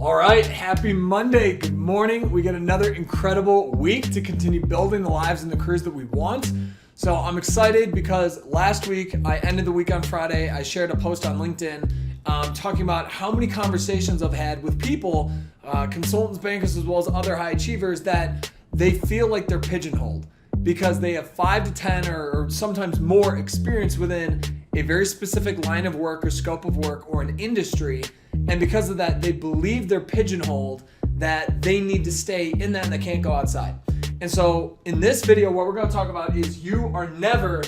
All right, happy Monday. Good morning. We get another incredible week to continue building the lives and the careers that we want. So I'm excited because last week I ended the week on Friday. I shared a post on LinkedIn talking about how many conversations I've had with people, consultants, bankers, as well as other high achievers, that they feel like they're pigeonholed because they have 5 to 10 or sometimes more experience within a very specific line of work or scope of work or an industry. And because of that, they believe they're pigeonholed, that they need to stay in that and they can't go outside. And so in this video, what we're going to talk about is you are never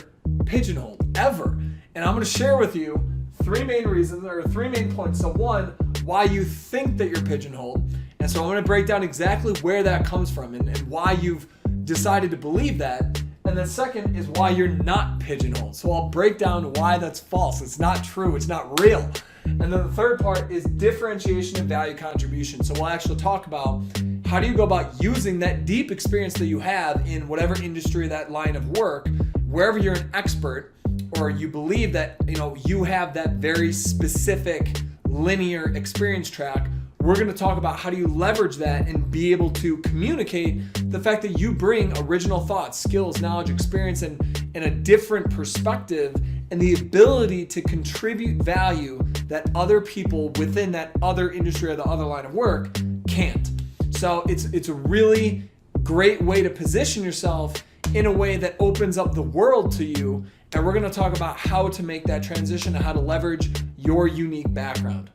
pigeonholed, ever. And I'm going to share with you 3 main reasons or 3 main points. So one, why you think that you're pigeonholed. And so I'm going to break down exactly where that comes from and why you've decided to believe that. And then second is why you're not pigeonholed. So I'll break down why that's false. It's not true. It's not real. And then the third part is differentiation and value contribution. So we'll actually talk about how do you go about using that deep experience that you have in whatever industry, that line of work, wherever you're an expert, or you believe that you have that very specific linear experience track. We're going to talk about how do you leverage that and be able to communicate the fact that you bring original thoughts, skills, knowledge, experience, and a different perspective and the ability to contribute value that other people within that other industry or the other line of work can't. So it's a really great way to position yourself in a way that opens up the world to you. And we're going to talk about how to make that transition and how to leverage your unique background.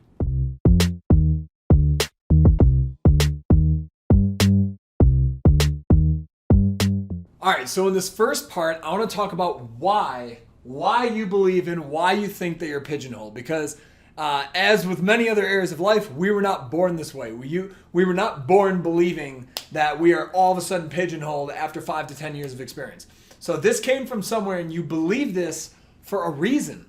All right, so in this first part, I want to talk about why you believe in, why you think that you're pigeonholed. Because as with many other areas of life, we were not born this way. We were not born believing that we are all of a sudden pigeonholed after 5 to 10 years of experience. So this came from somewhere and you believe this for a reason.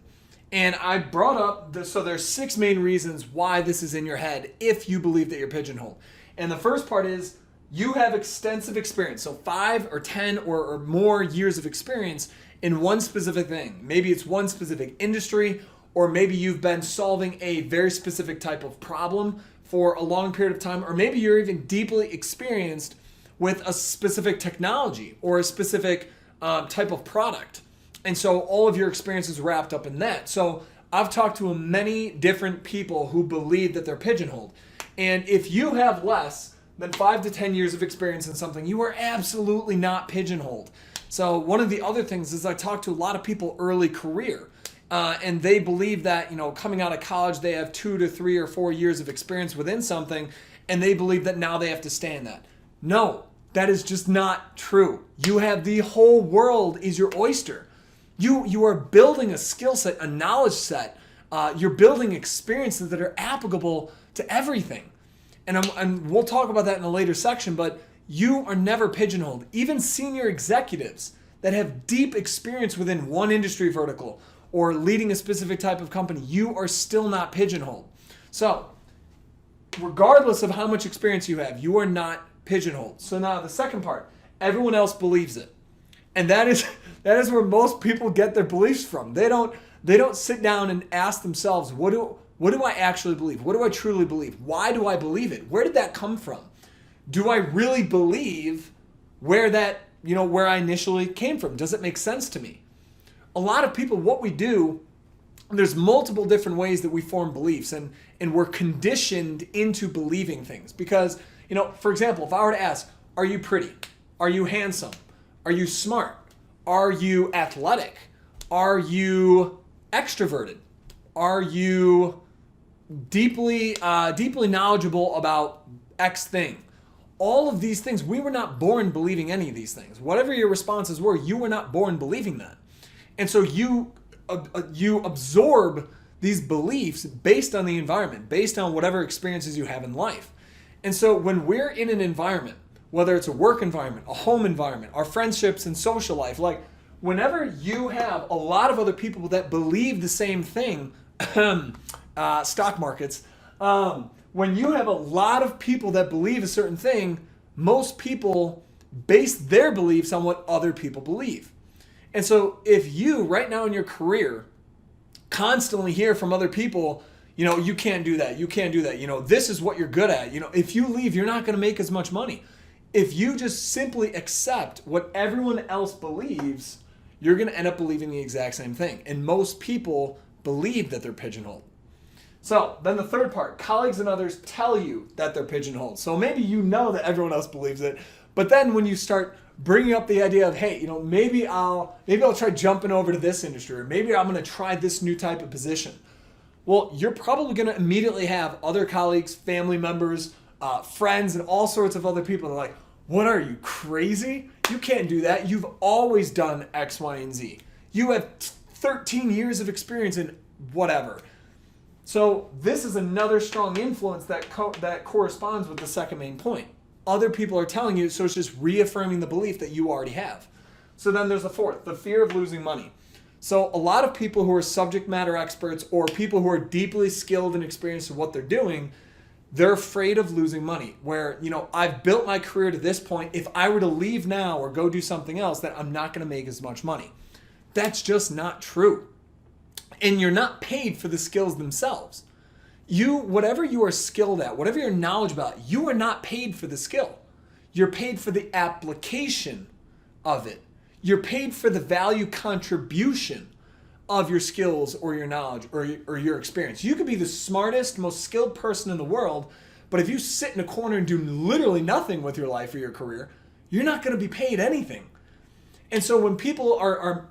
And I brought up, so there's 6 main reasons why this is in your head if you believe that you're pigeonholed. And the first part is, you have extensive experience, so 5 or 10 or more years of experience in one specific thing. Maybe it's one specific industry, or maybe you've been solving a very specific type of problem for a long period of time, or maybe you're even deeply experienced with a specific technology or a specific type of product. And so all of your experience is wrapped up in that. So I've talked to many different people who believe that they're pigeonholed. And if you have less than 5 to 10 years of experience in something, you are absolutely not pigeonholed. So one of the other things is I talk to a lot of people early career, and they believe that coming out of college they have 2 to 3 or 4 years of experience within something, and they believe that now they have to stay in that. No, that is just not true. You have the whole world is your oyster. You are building a skill set, a knowledge set. You're building experiences that are applicable to everything. And we'll talk about that in a later section, but you are never pigeonholed. Even senior executives that have deep experience within one industry vertical or leading a specific type of company, you are still not pigeonholed. So regardless of how much experience you have, you are not pigeonholed. So now the second part, everyone else believes it. And that is where most people get their beliefs from. They don't sit down and ask themselves, what do I actually believe? What do I truly believe? Why do I believe it? Where did that come from? Do I really believe where I initially came from? Does it make sense to me? A lot of people, what we do, there's multiple different ways that we form beliefs and we're conditioned into believing things. Because, for example, if I were to ask, are you pretty? Are you handsome? Are you smart? Are you athletic? Are you extroverted? Are you deeply knowledgeable about X thing? All of these things, we were not born believing any of these things. Whatever your responses were, you were not born believing that. And so you absorb these beliefs based on the environment, based on whatever experiences you have in life. And so when we're in an environment, whether it's a work environment, a home environment, our friendships and social life, like whenever you have a lot of other people that believe the same thing, stock markets, when you have a lot of people that believe a certain thing, most people base their beliefs on what other people believe. And so if you right now in your career constantly hear from other people, You can't do that. You can't do that. This is what you're good at. If you leave, you're not going to make as much money. If you just simply accept what everyone else believes, you're going to end up believing the exact same thing. And most people believe that they're pigeonholed. So then the third part, colleagues and others tell you that they're pigeonholed. So maybe you know that everyone else believes it, but then when you start bringing up the idea of, hey, maybe I'll try jumping over to this industry, or maybe I'm going to try this new type of position. Well, you're probably going to immediately have other colleagues, family members, friends, and all sorts of other people that are like, what are you, crazy? You can't do that. You've always done X, Y, and Z. You have 13 years of experience in whatever. So this is another strong influence that corresponds with the second main point. Other people are telling you, so it's just reaffirming the belief that you already have. So then there's the fourth, the fear of losing money. So a lot of people who are subject matter experts or people who are deeply skilled and experienced in what they're doing, they're afraid of losing money. Where, I've built my career to this point. If I were to leave now or go do something else, then I'm not going to make as much money. That's just not true. And you're not paid for the skills themselves. Whatever you are skilled at, whatever your knowledge about, you are not paid for the skill. You're paid for the application of it. You're paid for the value contribution of your skills or your knowledge or your experience. You could be the smartest, most skilled person in the world, but if you sit in a corner and do literally nothing with your life or your career, you're not going to be paid anything. And so when people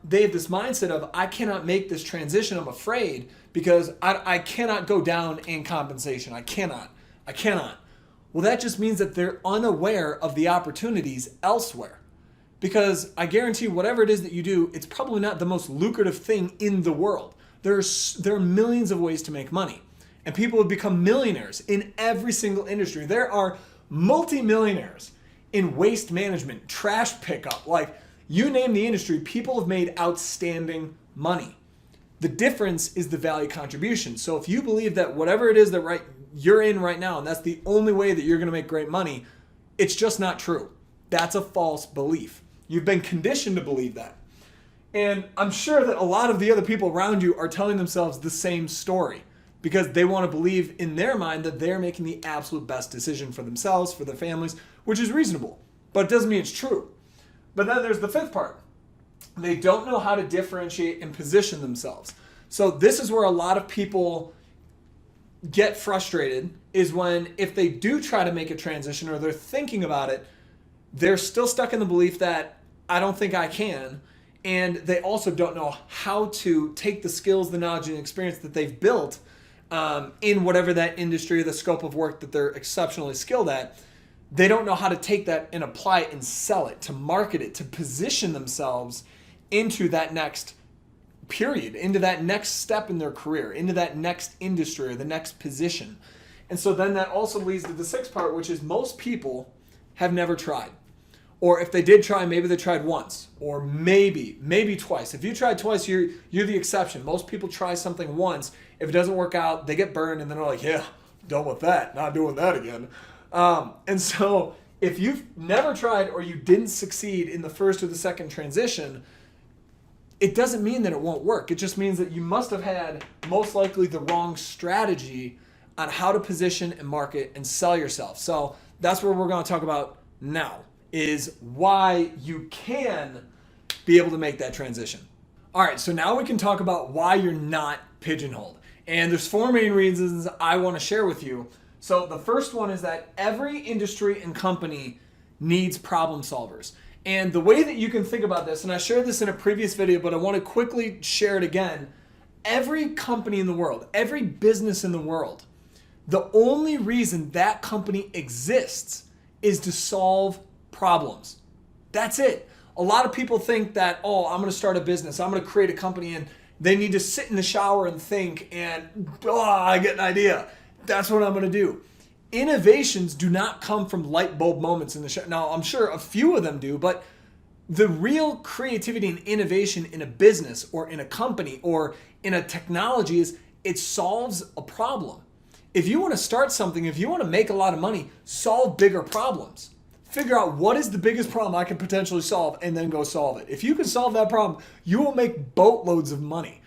they have this mindset of, I cannot make this transition, I'm afraid, because I cannot go down in compensation. I cannot. Well, that just means that they're unaware of the opportunities elsewhere. Because I guarantee whatever it is that you do, it's probably not the most lucrative thing in the world. There are millions of ways to make money. And people have become millionaires in every single industry. There are multi-millionaires in waste management, trash pickup, like you name the industry, people have made outstanding money. The difference is the value contribution. So if you believe that whatever it is that you're in right now, and that's the only way that you're going to make great money, it's just not true. That's a false belief. You've been conditioned to believe that. And I'm sure that a lot of the other people around you are telling themselves the same story because they want to believe in their mind that they're making the absolute best decision for themselves, for their families, which is reasonable, but it doesn't mean it's true. But then there's the fifth part. They don't know how to differentiate and position themselves. So this is where a lot of people get frustrated, is when if they do try to make a transition or they're thinking about it, they're still stuck in the belief that I don't think I can. And they also don't know how to take the skills, the knowledge, and experience that they've built in whatever that industry or the scope of work that they're exceptionally skilled at. They don't know how to take that and apply it and sell it, to market it, to position themselves into that next period, into that next step in their career, into that next industry or the next position. And so then that also leads to the sixth part, which is most people have never tried. Or if they did try, maybe they tried once, or maybe twice. If you tried twice, you're the exception. Most people try something once. If it doesn't work out, they get burned, and then they're like, yeah, done with that, not doing that again. And so if you've never tried or you didn't succeed in the first or the second transition, it doesn't mean that it won't work. It just means that you must have had most likely the wrong strategy on how to position and market and sell yourself. So that's what we're going to talk about now, is why you can be able to make that transition. All right, so now we can talk about why you're not pigeonholed. And there's four main reasons I want to share with you. So the first one is that every industry and company needs problem solvers. And the way that you can think about this, and I shared this in a previous video, but I want to quickly share it again. Every company in the world, every business in the world, the only reason that company exists is to solve problems. That's it. A lot of people think that, I'm going to start a business, I'm going to create a company, and they need to sit in the shower and think, and I get an idea. That's what I'm going to do. Innovations do not come from light bulb moments in the shower. Now, I'm sure a few of them do, but the real creativity and innovation in a business or in a company or in a technology is it solves a problem. If you want to start something, if you want to make a lot of money, solve bigger problems. Figure out what is the biggest problem I can potentially solve and then go solve it. If you can solve that problem, you will make boatloads of money.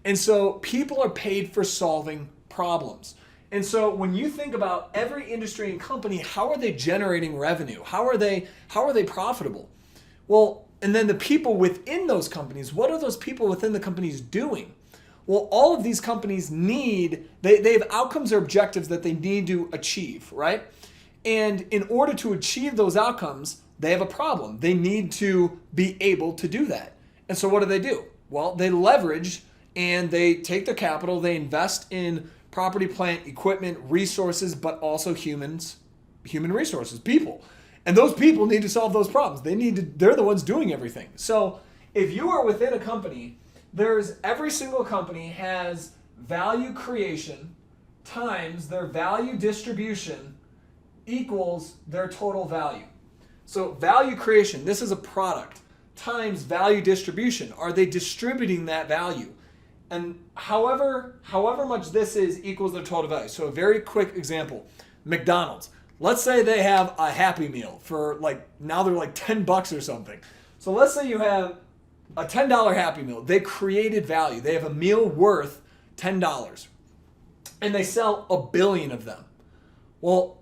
And so people are paid for solving problems. And so when you think about every industry and company, how are they generating revenue? How are they profitable? Well, and then the people within those companies, what are those people within the companies doing? Well, all of these companies they have outcomes or objectives that they need to achieve, right? And in order to achieve those outcomes, they have a problem. They need to be able to do that. And so what do? Well, they leverage and they take their capital, they invest in property, plant, equipment, resources, but also human resources, people. And those people need to solve those problems. They're the ones doing everything. So if you are within a company, every single company has value creation times their value distribution equals their total value. So value creation, this is a product, times value distribution. Are they distributing that value? And however much this is equals their total value. So a very quick example, McDonald's. Let's say they have a Happy Meal for now they're like $10 or something. So let's say you have a $10 Happy Meal. They created value. They have a meal worth $10. And they sell a billion of them. Well,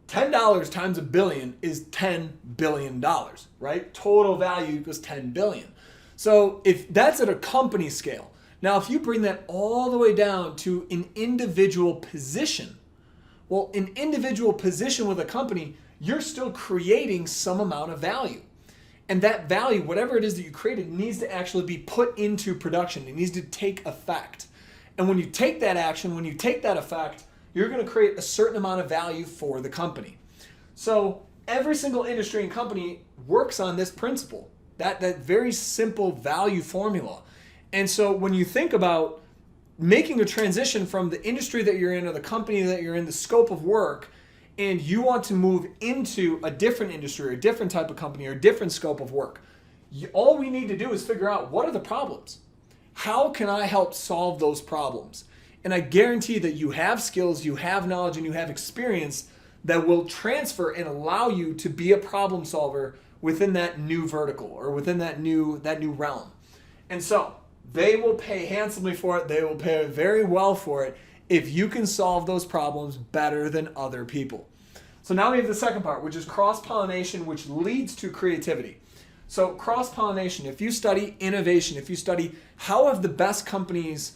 $10 times a billion is $10 billion, right? Total value equals $10 billion. So if that's at a company scale. Now, if you bring that all the way down to an individual position, well, an individual position with a company, you're still creating some amount of value. And that value, whatever it is that you created, needs to actually be put into production. It needs to take effect. And when you take that action, when you take that effect, you're going to create a certain amount of value for the company. So every single industry and company works on this principle, that very simple value formula. And so when you think about making a transition from the industry that you're in or the company that you're in, the scope of work, and you want to move into a different industry or a different type of company or a different scope of work, all we need to do is figure out what are the problems? How can I help solve those problems? And I guarantee that you have skills, you have knowledge, and you have experience that will transfer and allow you to be a problem solver within that new vertical or within that new realm. And so they will pay handsomely for it. They will pay very well for it if you can solve those problems better than other people. So now we have the second part, which is cross-pollination, which leads to creativity. So cross-pollination, if you study innovation, if you study how have the best companies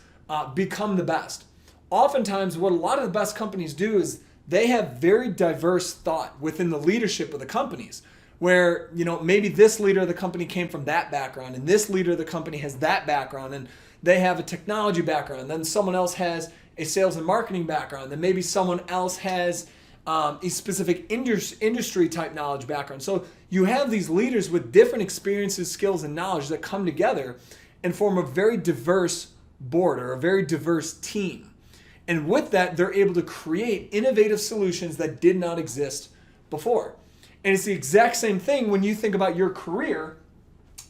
become the best, oftentimes what a lot of the best companies do is they have very diverse thought within the leadership of the companies, where maybe this leader of the company came from that background and this leader of the company has that background and they have a technology background, and then someone else has a sales and marketing background, then maybe someone else has a specific industry type knowledge background. So you have these leaders with different experiences, skills, and knowledge that come together and form a very diverse board or a very diverse team. And with that, they're able to create innovative solutions that did not exist before. And it's the exact same thing when you think about your career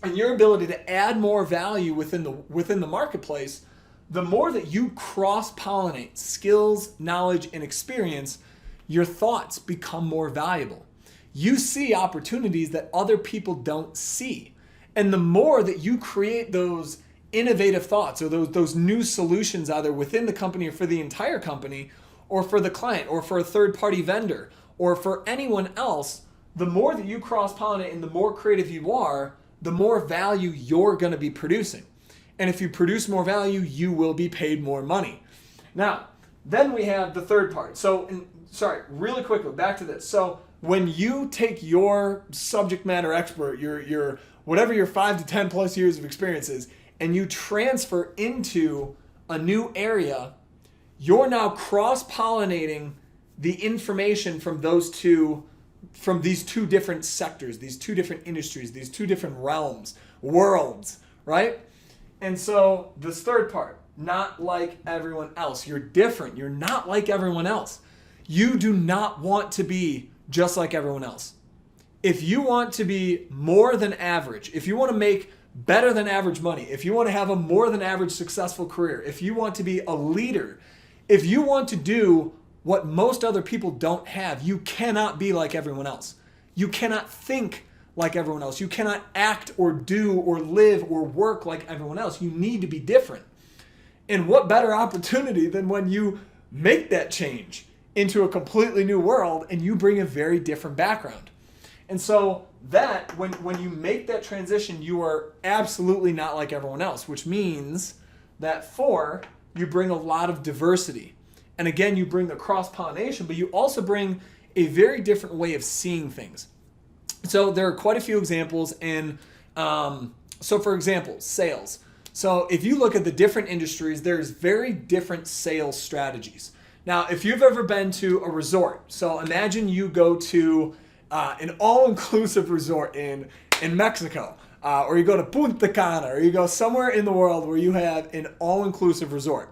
and your ability to add more value within the marketplace. The more that you cross-pollinate skills, knowledge, and experience, your thoughts become more valuable. You see opportunities that other people don't see. And the more that you create those innovative thoughts or those new solutions either within the company or for the entire company or for the client or for a third-party vendor or for anyone else, the more that you cross-pollinate and the more creative you are, the more value you're going to be producing. And if you produce more value, you will be paid more money. Now, then we have the third part. Really quickly, back to this. So when you take your subject matter expert, your whatever your 5 to 10 plus years of experience is, and you transfer into a new area, you're now cross-pollinating the information from these two different sectors, these two different industries, these two different realms, worlds, right? And so this third part, not like everyone else. You're different. You're not like everyone else. You do not want to be just like everyone else. If you want to be more than average, if you want to make better than average money, if you want to have a more than average successful career, if you want to be a leader, if you want to do what most other people don't have, you cannot be like everyone else. You cannot think like everyone else. You cannot act or do or live or work like everyone else. You need to be different. And what better opportunity than when you make that change into a completely new world, and you bring a very different background. And so that when you make that transition, you are absolutely not like everyone else, which means that you bring a lot of diversity. And again, you bring the cross-pollination, but you also bring a very different way of seeing things. So there are quite a few examples in, so for example, sales. So if you look at the different industries, there's very different sales strategies. Now, if you've ever been to a resort, so imagine you go to an all-inclusive resort in Mexico, or you go to Punta Cana, or you go somewhere in the world where you have an all-inclusive resort.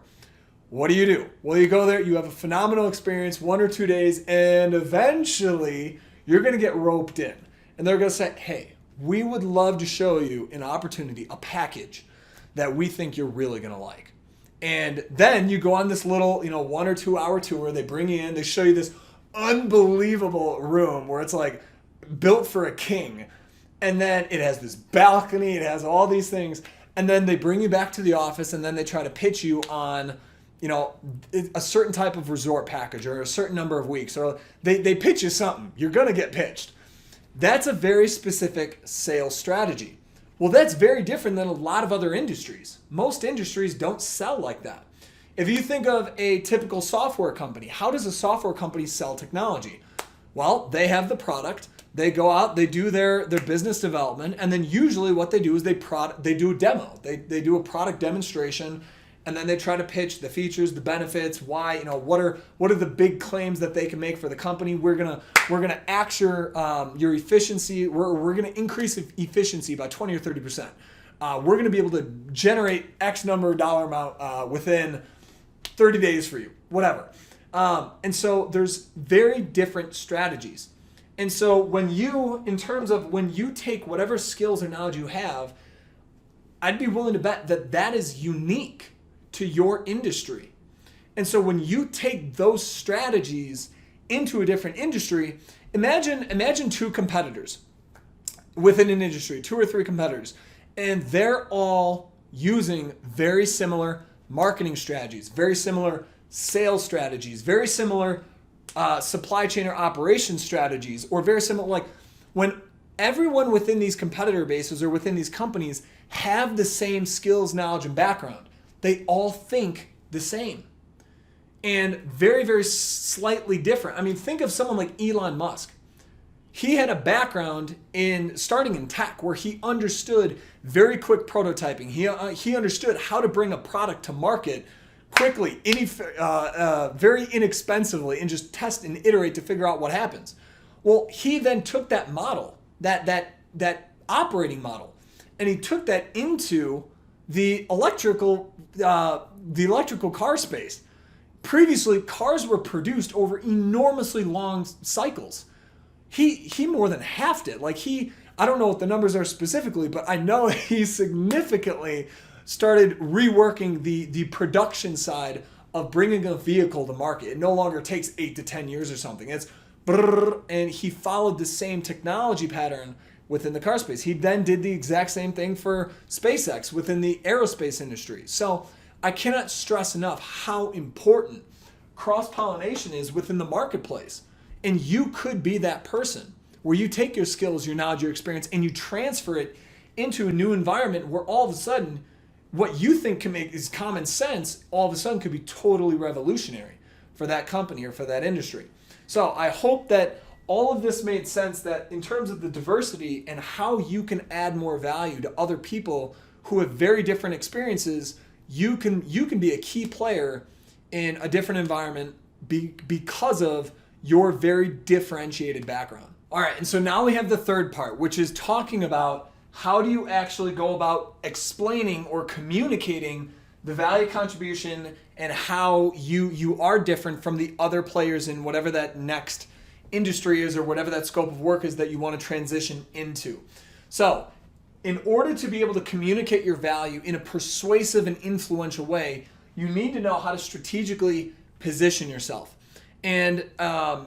What do? Well, you go there, you have a phenomenal experience, 1 or 2 days, and eventually you're going to get roped in. And they're going to say, hey, we would love to show you an opportunity, a package that we think you're really going to like. And then you go on this little, 1 or 2 hour tour. They bring you in, they show you this unbelievable room where it's like built for a king. And then it has this balcony, it has all these things. And then they bring you back to the office, and then they try to pitch you on, a certain type of resort package or a certain number of weeks, or they pitch you something. You're going to get pitched. That's a very specific sales strategy. Well, that's very different than a lot of other industries. Most industries don't sell like that. If you think of a typical software company, how does a software company sell technology? Well, they have the product, they go out, they do their business development, and then usually what they do is they do a demo. They do a product demonstration, and then they try to pitch the features, the benefits, why, what are the big claims that they can make for the company. We're gonna axe your efficiency. We're gonna increase efficiency by 20 or 30%. We're gonna be able to generate X number of dollar amount within 30 days for you, whatever. And so there's very different strategies. And so when you take whatever skills or knowledge you have, I'd be willing to bet that is unique to your industry. And so when you take those strategies into a different industry, imagine two competitors within an industry, 2 or 3 competitors, and they're all using very similar marketing strategies, very similar sales strategies, very similar supply chain or operation strategies, or very similar, like when everyone within these competitor bases or within these companies have the same skills, knowledge, and background, they all think the same. And very, very slightly different. I mean, think of someone like Elon Musk. He had a background in starting in tech where he understood very quick prototyping. He understood how to bring a product to market quickly, very inexpensively, and just test and iterate to figure out what happens. Well, he then took that model, that operating model, and he took that into the electrical car space. Previously, cars were produced over enormously long cycles. He more than halved it. I don't know what the numbers are specifically, but I know he significantly started reworking the production side of bringing a vehicle to market. It no longer takes 8 to 10 years or something. It's and he followed the same technology pattern within the car space. He then did the exact same thing for SpaceX within the aerospace industry. So I cannot stress enough how important cross-pollination is within the marketplace. And you could be that person where you take your skills, your knowledge, your experience, and you transfer it into a new environment where all of a sudden what you think is common sense all of a sudden could be totally revolutionary for that company or for that industry. So I hope that all of this made sense, that in terms of the diversity and how you can add more value to other people who have very different experiences, you can be a key player in a different environment because of your very differentiated background. All right, and so now we have the third part, which is talking about how do you actually go about explaining or communicating the value contribution and how you are different from the other players in whatever that next industry is or whatever that scope of work is that you want to transition into. So in order to be able to communicate your value in a persuasive and influential way, you need to know how to strategically position yourself. And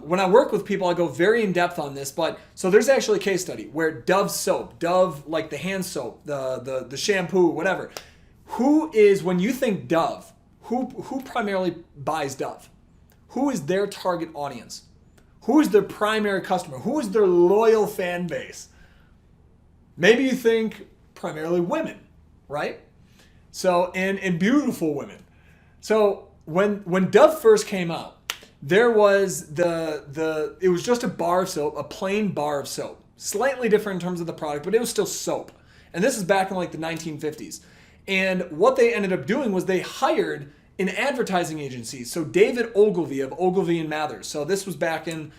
when I work with people, I go very in depth on this. But so there's actually a case study where Dove soap, Dove, like the hand soap, the shampoo, whatever. When you think Dove, who primarily buys Dove? who is their target audience? Who is their primary customer? Who is their loyal fan base? Maybe you think primarily women, right? So, and beautiful women. So when Dove first came out, there was it was just a bar of soap, a plain bar of soap. Slightly different in terms of the product, but it was still soap. And this is back in like the 1950s. And what they ended up doing was they hired an advertising agency. So David Ogilvy of Ogilvy and Mathers. So this was back in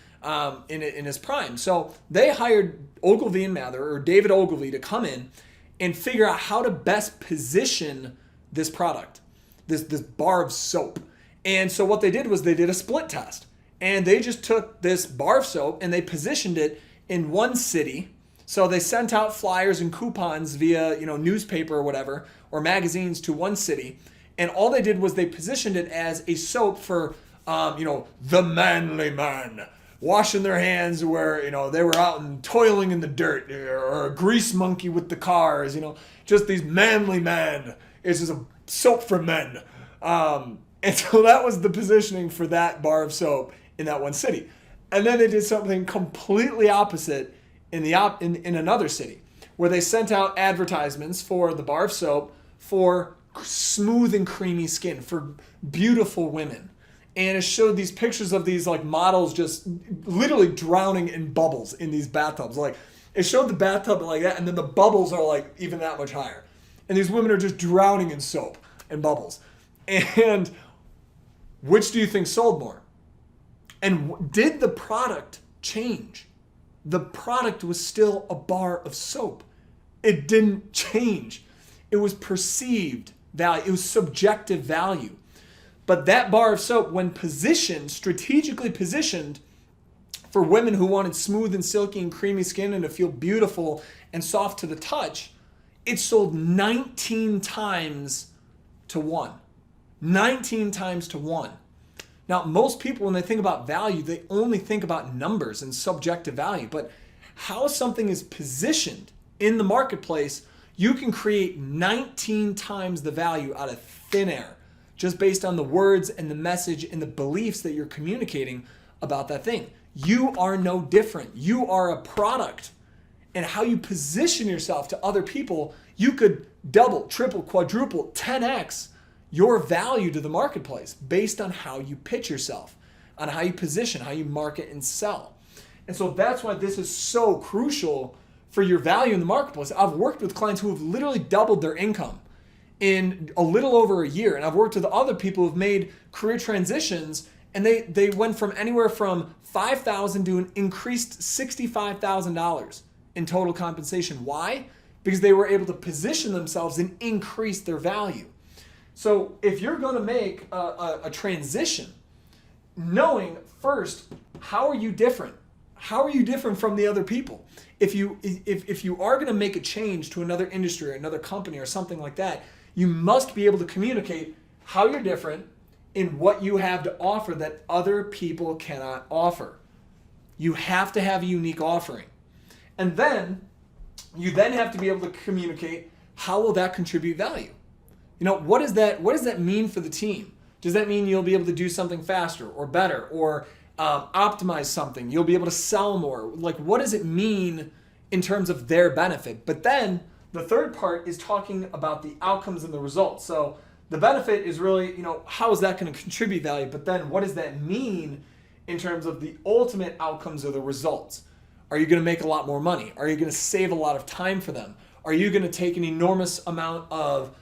his prime. So they hired Ogilvy and Mather, or David Ogilvy, to come in and figure out how to best position this product, this bar of soap. And so what they did was they did a split test. And they just took this bar of soap and they positioned it in one city. So they sent out flyers and coupons via, newspaper or whatever, or magazines to one city. And all they did was they positioned it as a soap for, the manly man, washing their hands where, they were out and toiling in the dirt, or a grease monkey with the cars, just these manly men. It's just a soap for men. And so that was the positioning for that bar of soap in that one city. And then they did something completely opposite in another city, where they sent out advertisements for the bar of soap for smooth and creamy skin, for beautiful women. And it showed these pictures of these like models just literally drowning in bubbles in these bathtubs. Like, it showed the bathtub like that, and then the bubbles are like even that much higher. And these women are just drowning in soap and bubbles. And which do you think sold more? And did the product change? The product was still a bar of soap. It didn't change. It was perceived value. It was subjective value. But that bar of soap, when positioned, strategically positioned for women who wanted smooth and silky and creamy skin and to feel beautiful and soft to the touch, it sold 19 times to 1. 19 times to 1. Now, most people, when they think about value, they only think about numbers and subjective value. But how something is positioned in the marketplace, you can create 19 times the value out of thin air, just based on the words and the message and the beliefs that you're communicating about that thing. You are no different. You are a product. And how you position yourself to other people, you could double, triple, quadruple, 10x your value to the marketplace based on how you pitch yourself, on how you position, how you market and sell. And so that's why this is so crucial for your value in the marketplace. I've worked with clients who have literally doubled their income in a little over a year. And I've worked with other people who've made career transitions, and they went from anywhere from $5,000 to an increased $65,000 in total compensation. Why? Because they were able to position themselves and increase their value. So if you're going to make a transition, knowing first, how are you different? How are you different from the other people? If you are going to make a change to another industry or another company or something like that, you must be able to communicate how you're different in what you have to offer that other people cannot offer. You have to have a unique offering. And then you then have to be able to communicate how will that contribute value? What does that mean for the team? Does that mean you'll be able to do something faster or better, or optimize something? You'll be able to sell more. Like, what does it mean in terms of their benefit? But then the third part is talking about the outcomes and the results. So the benefit is really, how is that going to contribute value? But then what does that mean in terms of the ultimate outcomes or the results? Are you going to make a lot more money? Are you going to save a lot of time for them? Are you going to take an enormous amount of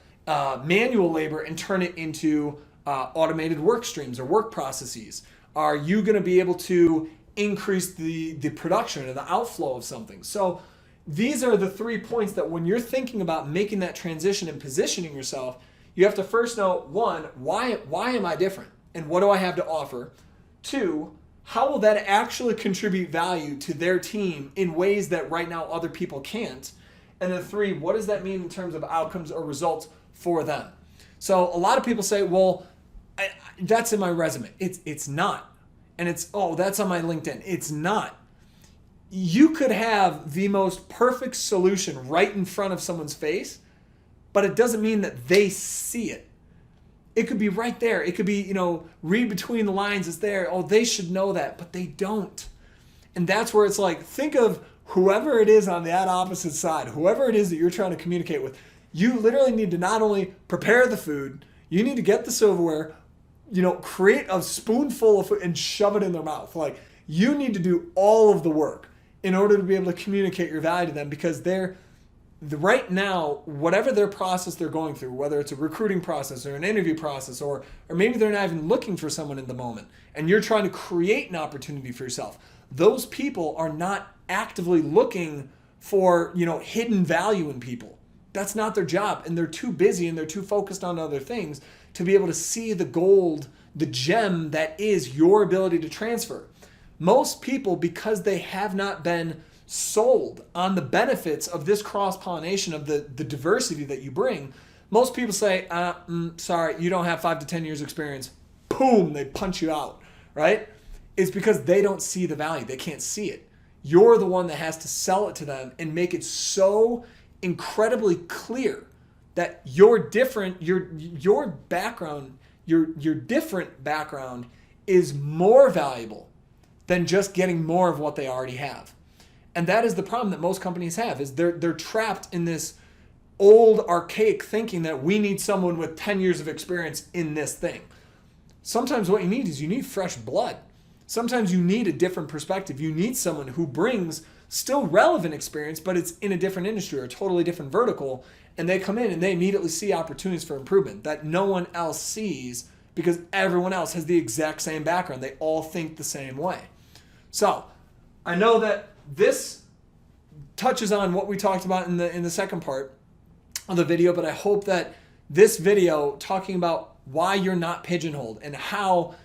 manual labor and turn it into automated work streams or work processes? Are you going to be able to increase the production or the outflow of something? So these are the 3 points that when you're thinking about making that transition and positioning yourself, you have to first know, 1, why am I different? And what do I have to offer? 2, how will that actually contribute value to their team in ways that right now other people can't? And then 3, what does that mean in terms of outcomes or results for them? So a lot of people say, well, that's in my resume. It's not. And it's, that's on my LinkedIn. It's not. You could have the most perfect solution right in front of someone's face, but it doesn't mean that they see it. It could be right there. It could be, read between the lines. It's there. Oh, they should know that, but they don't. And that's where it's like, think of whoever it is on that opposite side, whoever it is that you're trying to communicate with. You literally need to not only prepare the food, you need to get the silverware, create a spoonful of food and shove it in their mouth. Like, you need to do all of the work in order to be able to communicate your value to them, because right now, whatever their process they're going through, whether it's a recruiting process or an interview process, or maybe they're not even looking for someone in the moment, and you're trying to create an opportunity for yourself, those people are not actively looking for, hidden value in people. That's not their job, and they're too busy and they're too focused on other things to be able to see the gold, the gem that is your ability to transfer. Most people, because they have not been sold on the benefits of this cross-pollination of the diversity that you bring, most people say, sorry, you don't have 5 to 10 years experience. Boom, they punch you out, right? It's because they don't see the value. They can't see it. You're the one that has to sell it to them and make it so incredibly clear that your background, your different background is more valuable than just getting more of what they already have. And that is the problem that most companies have, is they're trapped in this old archaic thinking that we need someone with 10 years of experience in this thing. Sometimes what you need is fresh blood. Sometimes you need a different perspective. You need someone who brings still relevant experience, but it's in a different industry or a totally different vertical. And they come in and they immediately see opportunities for improvement that no one else sees, because everyone else has the exact same background. They all think the same way. So I know that this touches on what we talked about in the second part of the video, but I hope that this video talking about why you're not pigeonholed and how,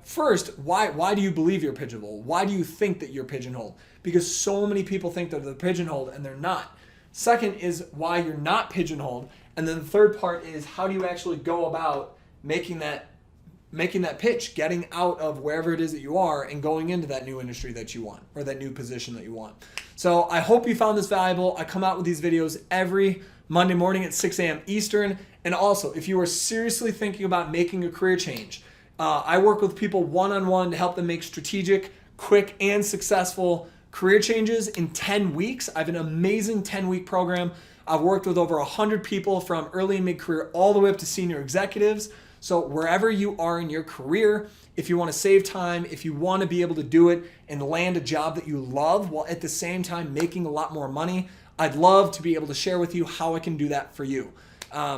first, why do you believe you're pigeonholed? Why do you think that you're pigeonholed? Because so many people think that they're pigeonholed and they're not. Second is why you're not pigeonholed. And then the third part is, how do you actually go about making that pitch, getting out of wherever it is that you are and going into that new industry that you want, or that new position that you want. So I hope you found this valuable. I come out with these videos every Monday morning at 6 a.m. Eastern. And also, if you are seriously thinking about making a career change, I work with people one-on-one to help them make strategic, quick, and successful career changes in 10 weeks. I have an amazing 10-week program. I've worked with over 100 people from early and mid-career all the way up to senior executives. So wherever you are in your career, if you want to save time, if you want to be able to do it and land a job that you love while at the same time making a lot more money, I'd love to be able to share with you how I can do that for you.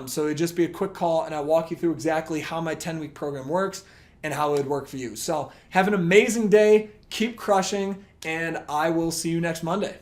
So it'd just be a quick call and I'll walk you through exactly how my 10-week program works and how it would work for you. So have an amazing day, keep crushing, and I will see you next Monday.